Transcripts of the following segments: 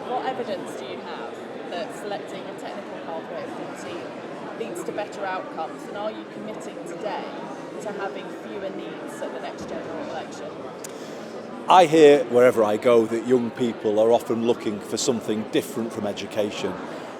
What evidence do you have that selecting a technical pathway at 14 leads to better outcomes, and are you committing today to having fewer needs at the next general election? I hear wherever I go that young people are often looking for something different from education.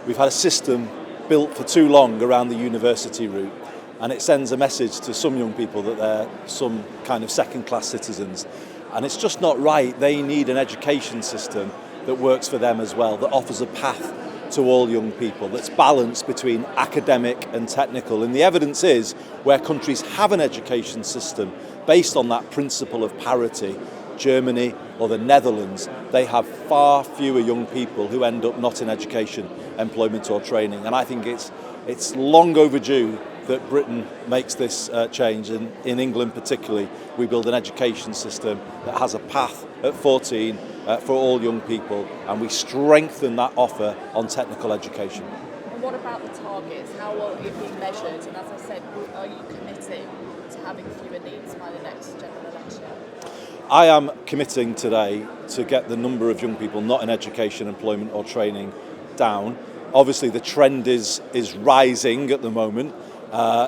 We've had a system built for too long around the university route, and it sends a message to some young people that they're some kind of second-class citizens. And it's just not right. They need an education system that works for them as well, that offers a path to all young people, that's balanced between academic and technical. And the evidence is where countries have an education system based on that principle of parity, Germany or the Netherlands, they have far fewer young people who end up not in education, employment or training. And I think it's long overdue that Britain makes this change. And in England particularly, we build an education system that has a path at 14 for all young people, and we strengthen that offer on technical education. And what about the targets? How will it be measured? And as I said, are you committing to having fewer needs by the next general election? I am committing today to get the number of young people not in education, employment or training down. Obviously the trend is rising at the moment,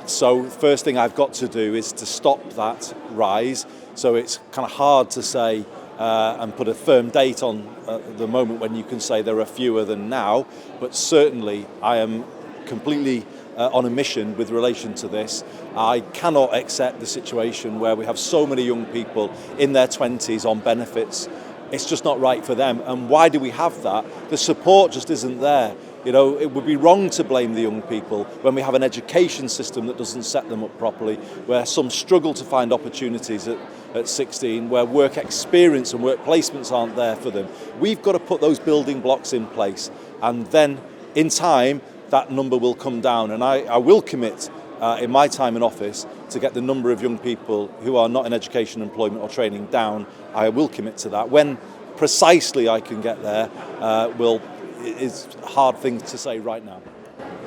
so first thing I've got to do is to stop that rise. So it's kind of hard to say and put a firm date on the moment when you can say there are fewer than now, but certainly I am completely on a mission with relation to this. I cannot accept the situation where we have so many young people in their 20s on benefits. It's just not right for them. And why do we have that? The support just isn't there. You know, it would be wrong to blame the young people when we have an education system that doesn't set them up properly, where some struggle to find opportunities at 16, where work experience and work placements aren't there for them. We've got to put those building blocks in place, and then in time that number will come down. And I will commit in my time in office to get the number of young people who are not in education, employment or training down. I will commit to that. When precisely I can get there is a hard thing to say right now.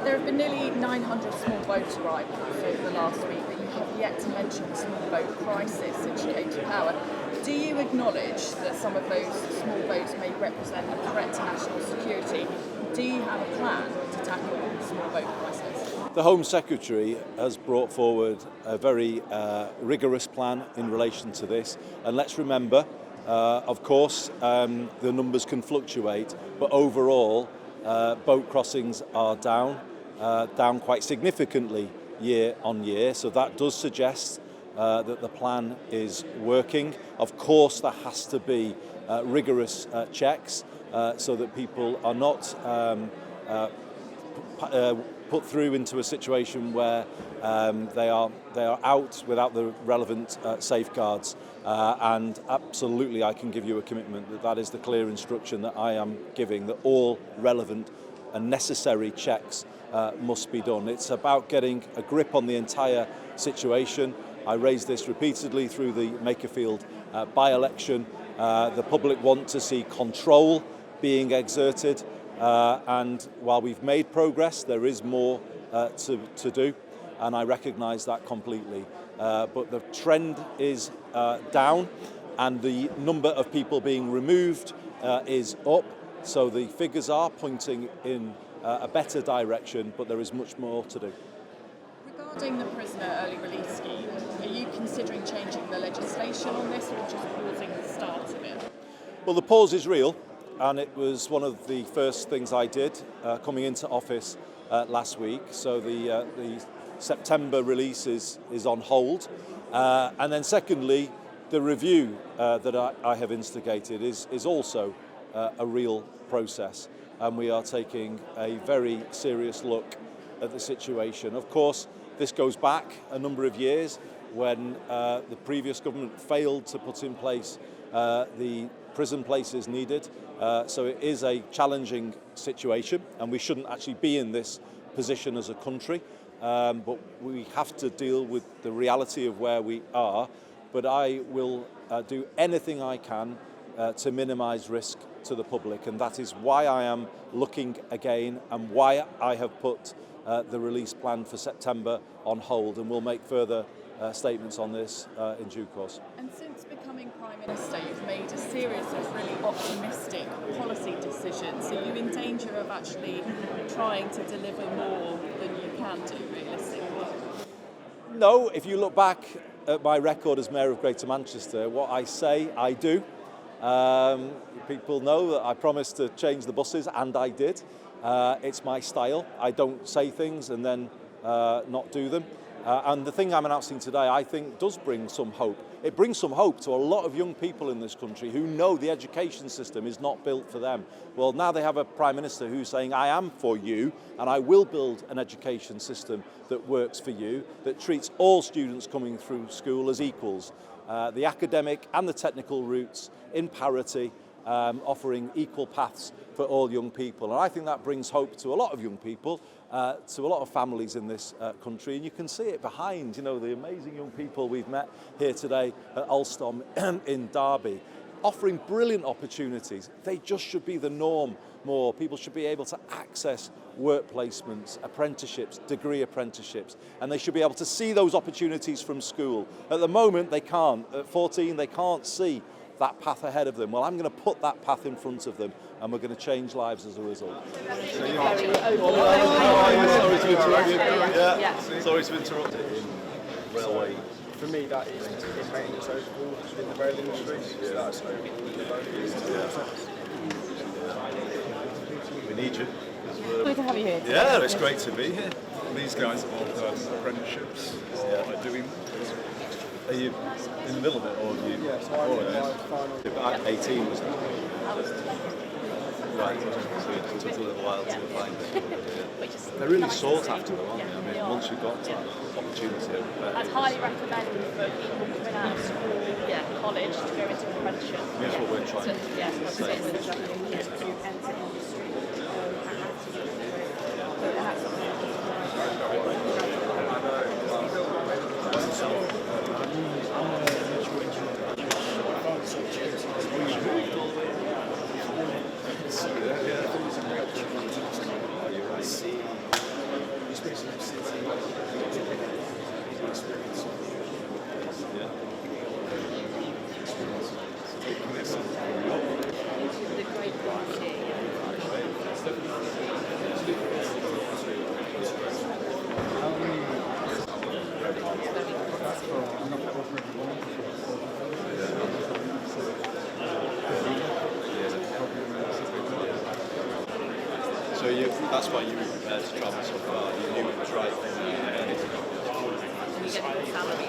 There have been nearly 900 small boat arrivals over the last week, but you have yet to mention the small boat crisis since you came to power. Do you acknowledge that some of those small boats may represent a threat to national security? Do you have a plan to tackle the small boat crisis? The Home Secretary has brought forward a very rigorous plan in relation to this, and let's remember, of course, the numbers can fluctuate, but overall boat crossings are down quite significantly year on year, so that does suggest that the plan is working. Of course, there has to be rigorous checks so that people are not put through into a situation where they are out without the relevant safeguards. And absolutely, I can give you a commitment that that is the clear instruction that I am giving, that all relevant and necessary checks must be done. It's about getting a grip on the entire situation. I raised this repeatedly through the Makerfield by-election. The public want to see control being exerted, and while we've made progress, there is more to do, and I recognise that completely. But the trend is down, and the number of people being removed is up, so the figures are pointing in a better direction, but there is much more to do. Regarding the prisoner early release scheme, are you considering changing the legislation on this or just pausing the start of it? Well, the pause is real, and it was one of the first things I did coming into office last week. So the September release is on hold. And then secondly, the review that I have instigated is also a real process. And we are taking a very serious look at the situation. Of course, this goes back a number of years when the previous government failed to put in place the prison places needed. So it is a challenging situation, and we shouldn't actually be in this position as a country. But we have to deal with the reality of where we are. But I will do anything I can to minimise risk to the public, and that is why I am looking again and why I have put the release plan for September on hold, and we'll make further statements on this in due course. And since becoming Prime Minister, you've made a series of really optimistic policy decisions. of actually trying to deliver more than you can do realistically? No, if you look back at my record as Mayor of Greater Manchester, what I say, I do. People know that I promised to change the buses, and I did. It's my style. I don't say things and then not do them. And the thing I'm announcing today, I think, does bring some hope. It brings some hope to a lot of young people in this country who know the education system is not built for them. Well, now they have a Prime Minister who's saying, I am for you, and I will build an education system that works for you, that treats all students coming through school as equals. The academic and the technical routes in parity, offering equal paths for all young people. And I think that brings hope to a lot of young people, to a lot of families in this country. And you can see it behind, the amazing young people we've met here today at Alstom in Derby, offering brilliant opportunities. They just should be the norm more. People should be able to access work placements, apprenticeships, degree apprenticeships, and they should be able to see those opportunities from school. At the moment, they can't. At 14, they can't see that path ahead of them. Well, I'm going to put that path in front of them, and we're going to change lives as a result. Sorry to interrupt you. Railway. For me, that is in maintenance overall within the rail industry. So that's We need you. Good to have you here. Yeah, it's great to be here. These guys have all done apprenticeships or are doing. Are you in the middle of it, or have you? Yeah, so I did my final. At 18 was that? I was 20. Right, so it took a little while to find it. Which is They're really sought after though, aren't they? I they mean, are. once you've got that opportunity. I'd highly recommend for people coming out of school, college, to go into apprenticeship. That's what we're trying to That's say. it. To enter industry or perhaps the great quality. So that's why you were prepared to travel so far. You knew it was right. You get the salary.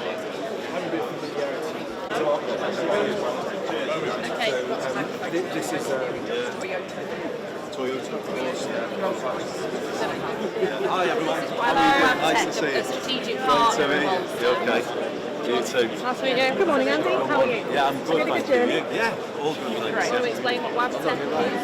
Okay, This is Toyota, of course. Hello, Hi everyone. I'm Nice to see the you. strategic Great part to meet you. of You okay? You too. Nice to meet you. Good morning, Andy. How are you? Yeah, I'm good, thank you. journey. Yeah, all good, thanks. Want to explain what WebTech is?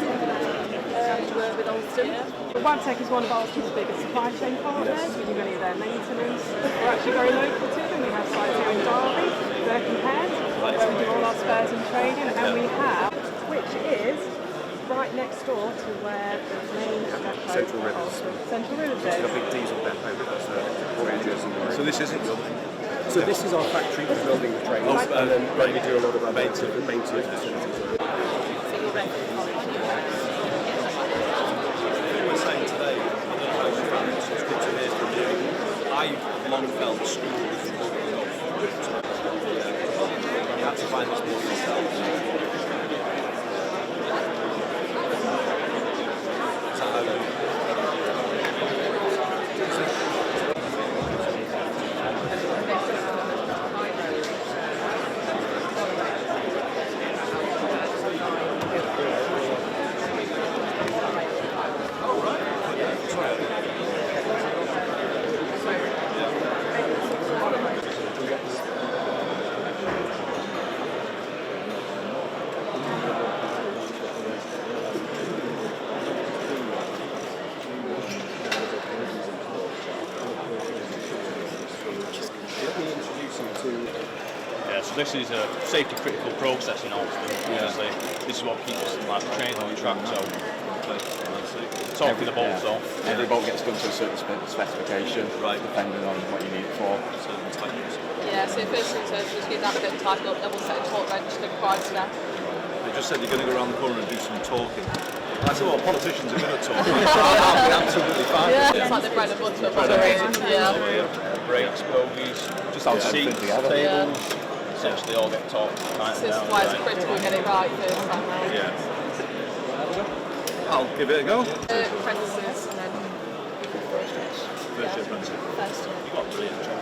To work with Alstom. Well, WebTech is one of Alstom's biggest supply chain partners. We do many of their maintenance. We're actually very local to them. We have sites here in Derby, Birkenhead, where we do all our spares and trading, and we have, which is right next door to where the main depot Central of Rivers. Alstom. Central Rivers a is. big diesel depot that's Voyagers and So this isn't your So this is our factory for building the trains, and then we do a lot of our maintenance facilities. So you're ready for college. we're saying today, it's good to hear from you. I long felt school was not enough. You had to find this more yourself. Is that how you? Yeah, so this is a safety critical process in Alstom. Obviously, this is what keeps like the trains on the track. So talking the bolts off. Every bolt gets done to a certain specification, Right. depending on what you need it for. Certain types. Yeah, so first things first, just get that bit tightened up, then we'll set a torque wrench to the price now. They just said you're going to go around the corner and do some talking. I said, well, politicians are good at talking. I'll be absolutely fine. Yeah, it's like the bread and butter of operating. Yeah. Brakes, bogies, just how seats, tables, essentially all get taught. This is why it's critical to get it right first time round. Yeah. I'll give it a go. Apprentices and then First year apprentice. First year. You got brilliant job.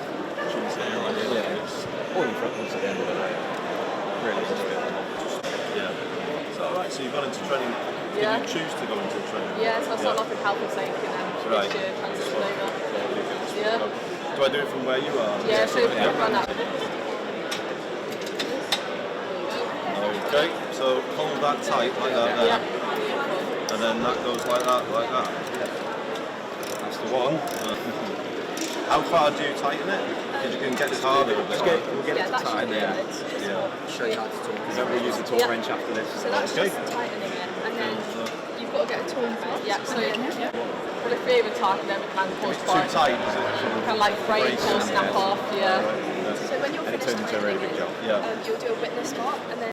All your problems at the end of the day. Really just good. Yeah. Is that right? So you've gone into training. Yeah. Did you choose to go into training? yeah, so I started off with health and safety and then Right. this year transitioned over. Yeah. Do I do it from where you are? Yeah, so run that. Okay, so hold that tight like that there. Yeah. And then that goes like that, like that. That's the one. How far do you tighten it? Because you can get this harder a bit. We'll get Yeah, it to that should time be there. it. Show you how to talk. Because then we'll use the tool wrench after this. So that's Okay. just tightening it, and then you've got to get a tool first. Yeah, so but if we even tighten them, it can cause Too quite tight, is it? can like break or snap off. Yeah. So when you're And it finished turns into a really tightening good it, job. Yeah. you'll do a witness mark, and then